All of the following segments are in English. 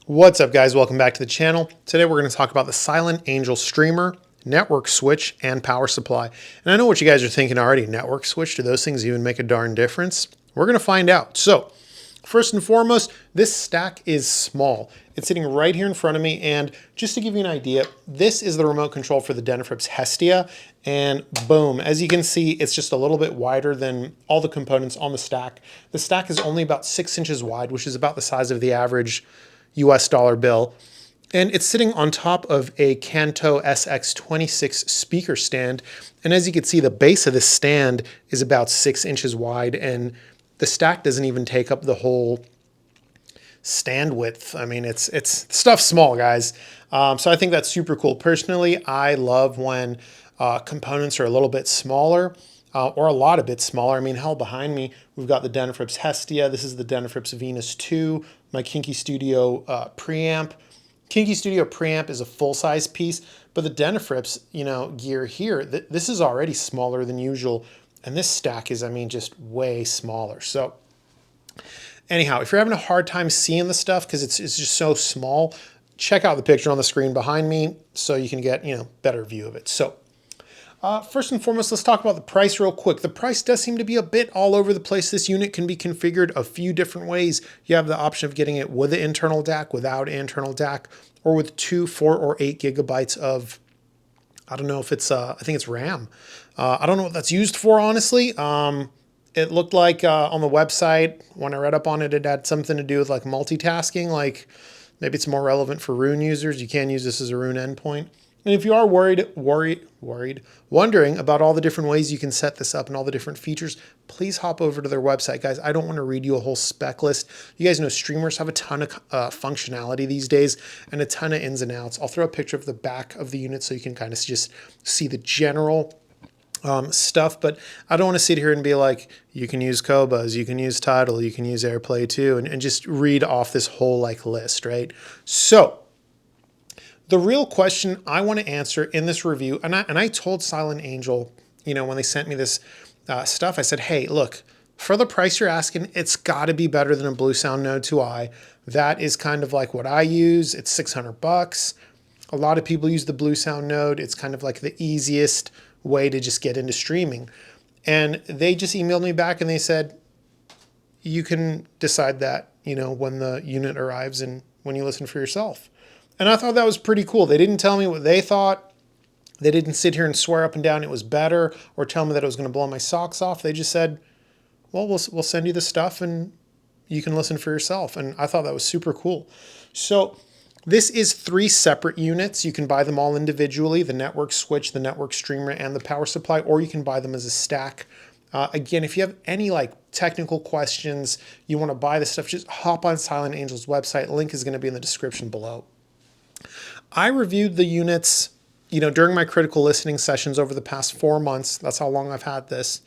What's up, guys? Welcome back to the channel. Today we're going to talk about the Silent Angel streamer, network switch, and power supply. And I know what you guys are thinking already. Network switch, do those things even make a darn difference? We're going to find out. So first and foremost, this stack is small. It's sitting right here in front of me. And just to give you an idea, this is the remote control for the Denafrips Hestia. And boom, as you can see, it's just a little bit wider than all the components on the stack. The stack is only about 6 inches wide, which is about the size of the average US dollar bill. And it's sitting on top of a Kanto SX26 speaker stand. And as you can see, the base of this stand is about 6 inches wide, and the stack doesn't even take up the whole stand width. I mean, it's stuff small, guys. So I think that's super cool. Personally, I love when components are a little bit smaller. Or a lot of bit smaller. I mean, hell, behind me, we've got the Denafrips Hestia. This is the Denafrips Venus 2, my Kinky Studio preamp. Kinky Studio preamp is a full-size piece, but the Denafrips, gear here, this is already smaller than usual, and this stack is, I mean, just way smaller. So anyhow, if you're having a hard time seeing the stuff because it's just so small, check out the picture on the screen behind me so you can get, better view of it. So first and foremost, let's talk about the price real quick. The price does seem to be a bit all over the place. This unit can be configured a few different ways. You have the option of getting it with an internal DAC, without internal DAC, or with 2, 4, or 8 gigabytes of, I don't know if it's, I think it's RAM. I don't know what that's used for, honestly. It looked like on the website, when I read up on it, it had something to do with like multitasking. Like maybe it's more relevant for Rune users. You can use this as a Rune endpoint. And if you are wondering about all the different ways you can set this up and all the different features, please hop over to their website, guys. I don't want to read you a whole spec list. You guys know streamers have a ton of functionality these days and a ton of ins and outs. I'll throw a picture of the back of the unit so you can kind of just see the general stuff, but I don't want to sit here and be like, you can use Qobuz, you can use Tidal, you can use AirPlay too, and just read off this whole list, right? So the real question I want to answer in this review, and I told Silent Angel, when they sent me this stuff, I said, hey, look, for the price you're asking, it's got to be better than a Bluesound Node 2i. That is kind of like what I use. It's $600. A lot of people use the Bluesound Node. It's kind of like the easiest way to just get into streaming. And they just emailed me back and they said, you can decide that, when the unit arrives and when you listen for yourself. And I thought that was pretty cool. They didn't tell me what they thought. They didn't sit here and swear up and down it was better or tell me that it was going to blow my socks off. They just said, well, we'll send you the stuff and you can listen for yourself. And I thought that was super cool. So this is 3 separate units. You can buy them all individually, the network switch, the network streamer, and the power supply, or you can buy them as a stack. Again, if you have any technical questions, you want to buy this stuff, just hop on Silent Angel's website. Link is going to be in the description below. I reviewed the units, during my critical listening sessions over the past 4 months. That's how long I've had this.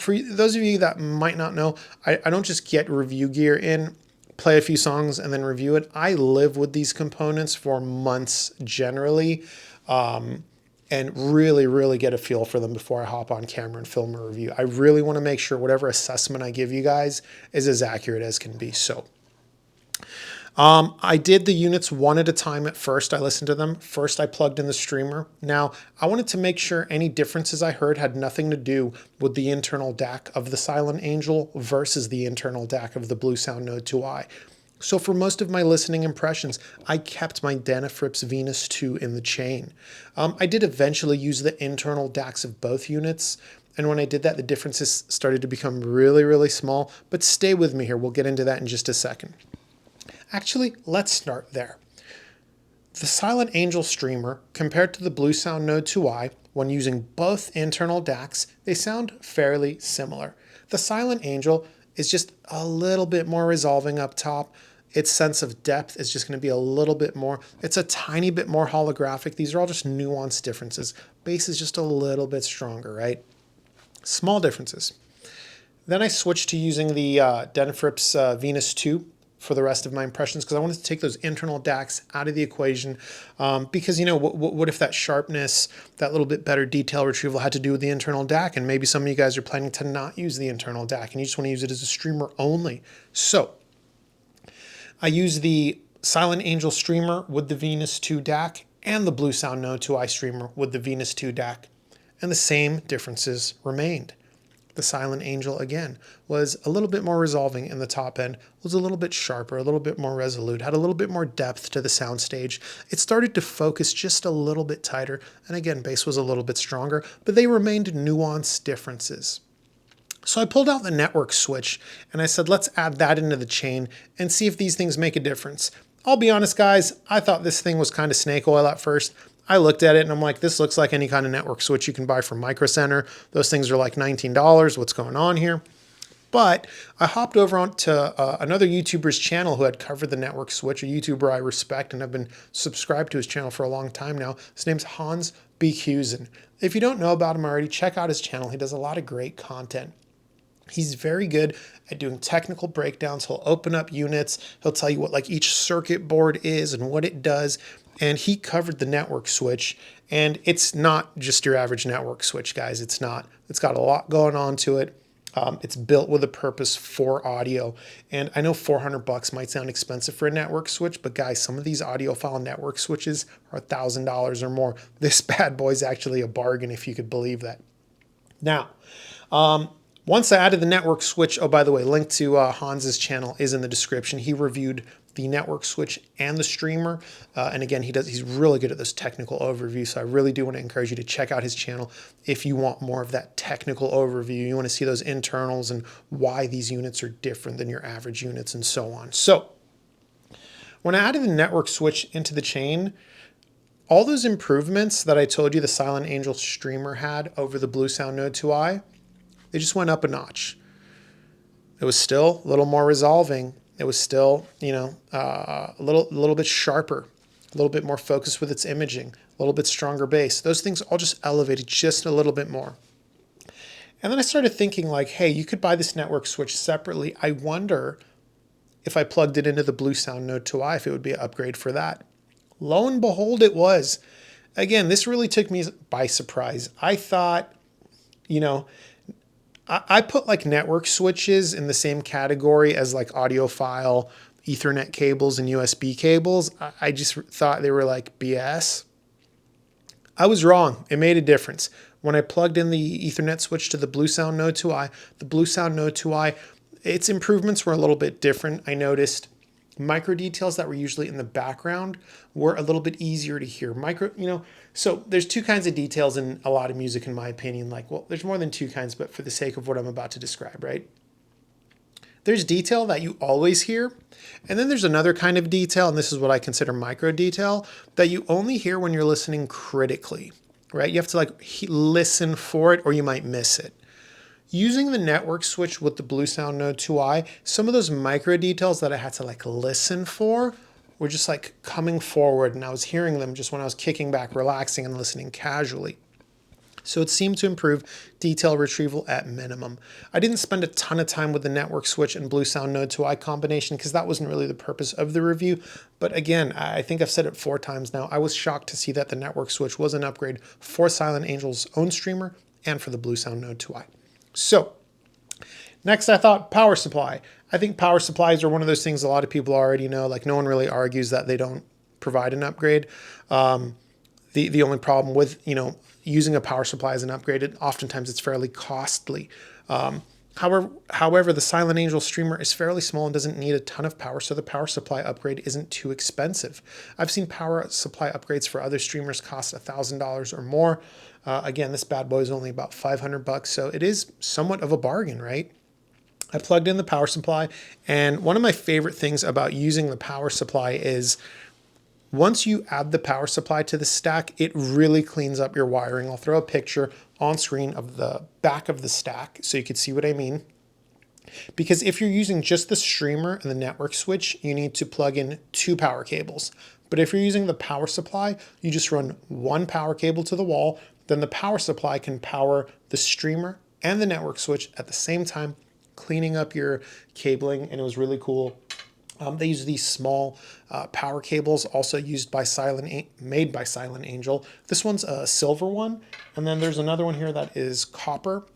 For those of you that might not know, I don't just get review gear in, play a few songs, and then review it. I live with these components for months generally, and really, really get a feel for them before I hop on camera and film a review. I really want to make sure whatever assessment I give you guys is as accurate as can be. So I did the units one at a time at first. I listened to them. First, I plugged in the streamer. Now, I wanted to make sure any differences I heard had nothing to do with the internal DAC of the Silent Angel versus the internal DAC of the Bluesound Node 2i. So for most of my listening impressions, I kept my Denafrips Venus 2 in the chain. I did eventually use the internal DACs of both units. And when I did that, the differences started to become really, really small. But stay with me here. We'll get into that in just a second. Actually, let's start there. The Silent Angel streamer, compared to the Bluesound Node 2i, when using both internal DACs, they sound fairly similar. The Silent Angel is just a little bit more resolving up top. Its sense of depth is just going to be a little bit more. It's a tiny bit more holographic. These are all just nuanced differences. Bass is just a little bit stronger, right? Small differences. Then I switched to using the Denafrips Venus 2 for the rest of my impressions because I wanted to take those internal DACs out of the equation because, what if that sharpness, that little bit better detail retrieval had to do with the internal DAC, and maybe some of you guys are planning to not use the internal DAC and you just want to use it as a streamer only. So I use the Silent Angel streamer with the Venus 2 DAC and the Bluesound Node 2i streamer with the Venus 2 DAC, and the same differences remained. The Silent Angel, again, was a little bit more resolving in the top end, was a little bit sharper, a little bit more resolute, had a little bit more depth to the soundstage. It started to focus just a little bit tighter, and again, bass was a little bit stronger, but they remained nuanced differences. So I pulled out the network switch and I said, let's add that into the chain and see if these things make a difference. I'll be honest, guys, I thought this thing was kind of snake oil at first. I looked at it and I'm like, this looks like any kind of network switch you can buy from Micro Center. Those things are like $19. What's going on here? But I hopped over onto another YouTuber's channel who had covered the network switch, a YouTuber I respect and have been subscribed to his channel for a long time now. His name's Hans Beekhuyzen. If you don't know about him already, check out his channel. He does a lot of great content. He's very good at doing technical breakdowns. He'll open up units. He'll tell you what like each circuit board is and what it does. And he covered the network switch, and it's not just your average network switch, guys. It's not. It's got a lot going on to it. It's built with a purpose for audio. And I know $400 might sound expensive for a network switch, but guys, some of these audiophile network switches are $1,000 or more. This bad boy's actually a bargain, if you could believe that. Now, once I added the network switch, oh, by the way, link to Hans's channel is in the description. He reviewed the network switch and the streamer. And again, he's really good at this technical overview. So I really do want to encourage you to check out his channel if you want more of that technical overview. You want to see those internals and why these units are different than your average units and so on. So when I added the network switch into the chain, all those improvements that I told you the Silent Angel streamer had over the Bluesound Node 2i, they just went up a notch. It was still a little more resolving. It was still, you know, a little bit sharper, a little bit more focused with its imaging, a little bit stronger bass. Those things all just elevated just a little bit more. And then I started thinking like, hey, you could buy this network switch separately. I wonder if I plugged it into the Bluesound Node 2i, if it would be an upgrade for that. Lo and behold, it was. Again, this really took me by surprise. I thought, you know, I put like network switches in the same category as like audiophile, Ethernet cables and USB cables. I just thought they were like BS. I was wrong. It made a difference. When I plugged in the Ethernet switch to the Bluesound Node 2i, the Bluesound Node 2i, its improvements were a little bit different. I noticed micro details that were usually in the background were a little bit easier to hear. So there's two kinds of details in a lot of music, in my opinion. Like, well, there's more than two kinds, but for the sake of what I'm about to describe, right? There's detail that you always hear. And then there's another kind of detail, and this is what I consider micro detail, that you only hear when you're listening critically, right? You have to like listen for it or you might miss it. Using the network switch with the Bluesound Node 2i, some of those micro details that I had to like listen for were just like coming forward, and I was hearing them just when I was kicking back, relaxing and listening casually. So it seemed to improve detail retrieval at minimum. I didn't spend a ton of time with the network switch and Bluesound Node 2i combination because that wasn't really the purpose of the review. But again, I think I've said it 4 times now. I was shocked to see that the network switch was an upgrade for Silent Angel's own streamer and for the Bluesound Node 2i. So next I thought power supply. I think power supplies are one of those things a lot of people already know. Like no one really argues that they don't provide an upgrade. The only problem with, using a power supply as an upgrade, oftentimes it's fairly costly. However, the Silent Angel streamer is fairly small and doesn't need a ton of power, so the power supply upgrade isn't too expensive. I've seen power supply upgrades for other streamers cost $1,000 or more. Again, this bad boy is only about $500, so it is somewhat of a bargain, right? I plugged in the power supply, and one of my favorite things about using the power supply is once you add the power supply to the stack, it really cleans up your wiring. I'll throw a picture on screen of the back of the stack so you can see what I mean. Because if you're using just the streamer and the network switch, you need to plug in 2 power cables. But if you're using the power supply, you just run 1 power cable to the wall, then the power supply can power the streamer and the network switch at the same time, cleaning up your cabling, and it was really cool. They use these small power cables, also used by made by Silent Angel. This one's a silver one, and then there's another one here that is copper,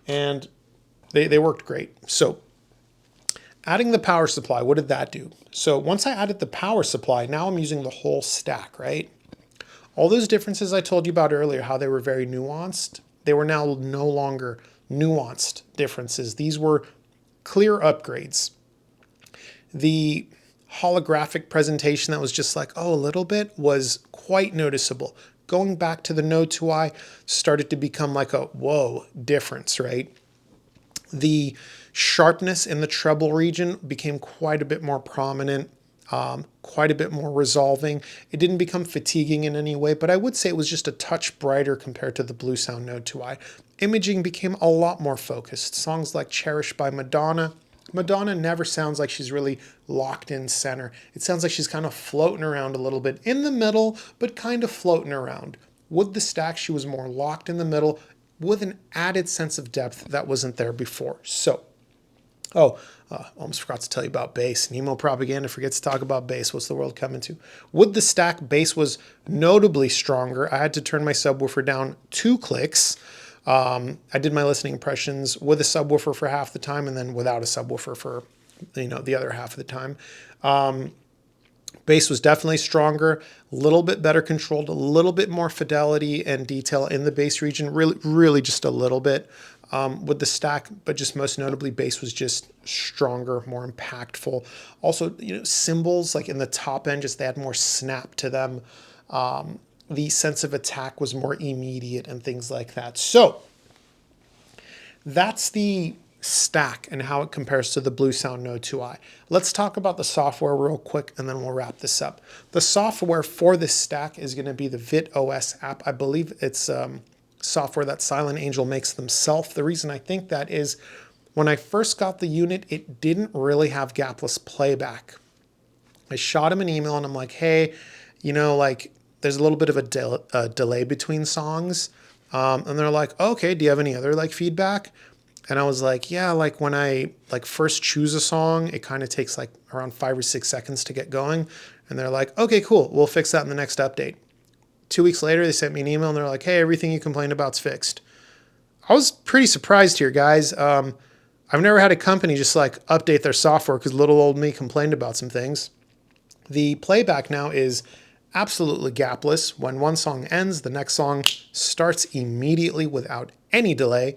and they worked great. So Adding the power supply, what did that do? So once I added the power supply, now I'm using the whole stack, right? All those differences I told you about earlier, how they were very nuanced, they were now no longer nuanced differences. These were clear upgrades. The holographic presentation that was just like, oh, a little bit, was quite noticeable. Going back to the Node 2i started to become like a whoa difference, right? The sharpness in the treble region became quite a bit more prominent, quite a bit more resolving. It didn't become fatiguing in any way, but I would say it was just a touch brighter compared to the Bluesound Node 2i. Imaging became a lot more focused. Songs like Cherish by Madonna. Madonna never sounds like she's really locked in center. It sounds like she's kind of floating around a little bit in the middle, but kind of floating around. With the stack, she was more locked in the middle, with an added sense of depth that wasn't there before. So, almost forgot to tell you about bass. Nemo Propaganda forgets to talk about bass. What's the world coming to? With the stack, bass was notably stronger. I had to turn my subwoofer down 2 clicks. I did my listening impressions with a subwoofer for half the time, and then without a subwoofer for, the other half of the time. Bass was definitely stronger, a little bit better controlled, a little bit more fidelity and detail in the bass region, really just a little bit with the stack, but just most notably bass was just stronger, more impactful. Also, cymbals like in the top end, just they had more snap to them. The sense of attack was more immediate and things like that. So that's the stack and how it compares to the Bluesound Node 2i. Let's talk about the software real quick and then we'll wrap this up. The software for this stack is going to be the VitOS app. I believe it's software that Silent Angel makes themselves. The reason I think that is when I first got the unit, it didn't really have gapless playback. I shot him an email and I'm like, hey, there's a little bit of a delay between songs. And they're like, okay, do you have any other feedback? And I was like, yeah, when I first choose a song, it kind of takes around 5 or 6 seconds to get going. And they're like, okay, cool. We'll fix that in the next update. 2 weeks later, they sent me an email and they're like, hey, everything you complained about's fixed. I was pretty surprised here, guys. I've never had a company just update their software because little old me complained about some things. The playback now is absolutely gapless. When one song ends, the next song starts immediately without any delay.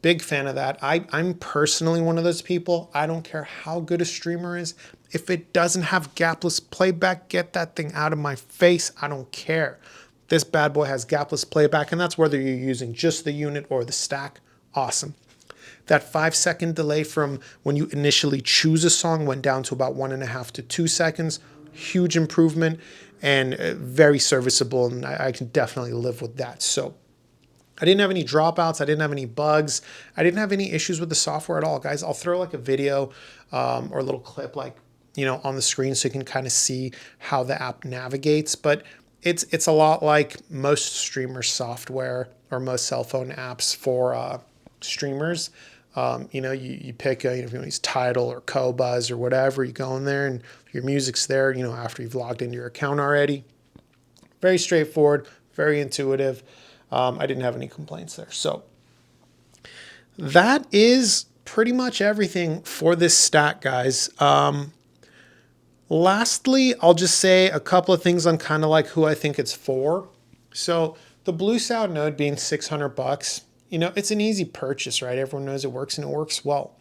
Big fan of that. I'm personally one of those people. I don't care how good a streamer is. If it doesn't have gapless playback, get that thing out of my face. I don't care. This bad boy has gapless playback, and that's whether you're using just the unit or the stack. Awesome. That 5-second delay from when you initially choose a song went down to about 1.5 to 2 seconds. Huge improvement and very serviceable, and I can definitely live with that. So I didn't have any dropouts. I didn't have any bugs. I didn't have any issues with the software at all, guys. I'll throw a video or a little clip on the screen so you can kind of see how the app navigates. But it's a lot like most streamer software or most cell phone apps for streamers. You pick, if you want to use Tidal or Qobuz or whatever, you go in there and your music's there, after you've logged into your account already. Very straightforward, very intuitive. I didn't have any complaints there. So that is pretty much everything for this stack, guys. Lastly, I'll just say a couple of things on kind of who I think it's for. So the Bluesound Node being $600, it's an easy purchase, right? Everyone knows it works and it works well.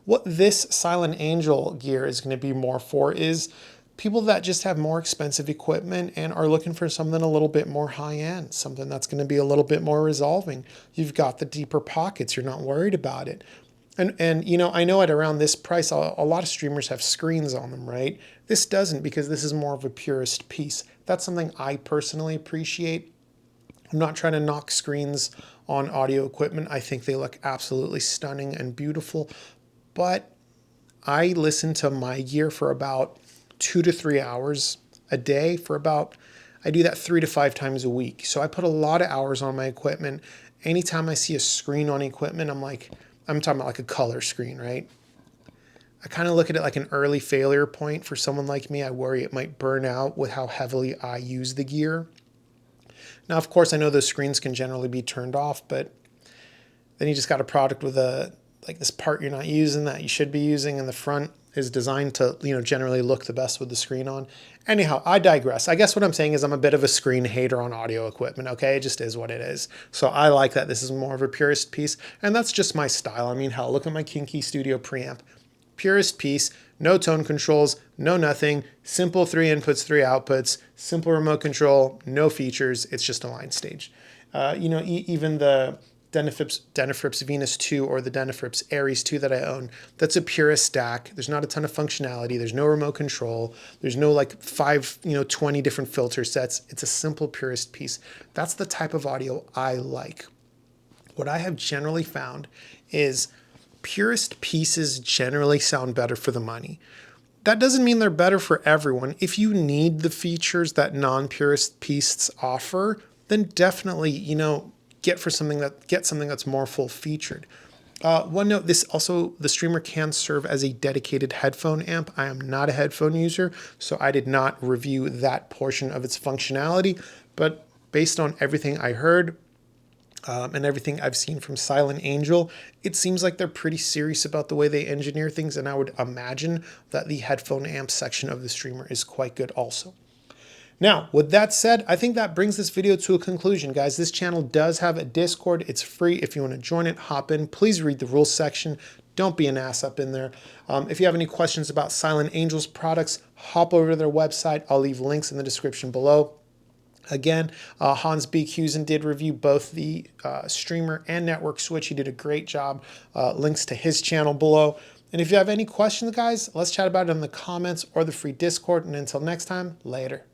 What this Silent Angel gear is going to be more for is people that just have more expensive equipment and are looking for something a little bit more high-end, something that's going to be a little bit more resolving. You've got the deeper pockets. You're not worried about it. And I know at around this price, a lot of streamers have screens on them, right? This doesn't, because this is more of a purist piece. That's something I personally appreciate. I'm not trying to knock screens on audio equipment. I think they look absolutely stunning and beautiful. But I listen to my gear for about 2 to 3 hours a day I do that 3 to 5 times a week. So I put a lot of hours on my equipment. Anytime I see a screen on equipment, I'm talking about a color screen, right? I kind of look at it like an early failure point for someone like me. I worry it might burn out with how heavily I use the gear. Now, of course, I know those screens can generally be turned off, but then you just got a product with a like this part you're not using that you should be using in the front is designed to, generally look the best with the screen on. Anyhow, I digress. I guess what I'm saying is I'm a bit of a screen hater on audio equipment, okay? It just is what it is. So I like that this is more of a purist piece, and that's just my style. I mean, hell, look at my Kinky Studio preamp. Purist piece, no tone controls, no nothing, simple 3 inputs, 3 outputs, simple remote control, no features, it's just a line stage. Even the Denafrips Venus 2 or the Denafrips Aries 2 that I own, that's a purist stack. There's not a ton of functionality. There's no remote control. There's no like 20 different filter sets. It's a simple purist piece. That's the type of audio I like. What I have generally found is purist pieces generally sound better for the money. That doesn't mean they're better for everyone. If you need the features that non-purist pieces offer, then definitely, get something that's more full featured. One note, the streamer can serve as a dedicated headphone amp. I am not a headphone user, so I did not review that portion of its functionality, but based on everything I heard, and everything I've seen from Silent Angel, it seems like they're pretty serious about the way they engineer things, and I would imagine that the headphone amp section of the streamer is quite good also. Now, with that said, I think that brings this video to a conclusion, guys. This channel does have a Discord. It's free. If you want to join it, hop in. Please read the rules section. Don't be an ass up in there. If you have any questions about Silent Angel's products, hop over to their website. I'll leave links in the description below. Again, Hans Beekhuyzen did review both the streamer and network switch. He did a great job. Links to his channel below. And if you have any questions, guys, let's chat about it in the comments or the free Discord. And until next time, later.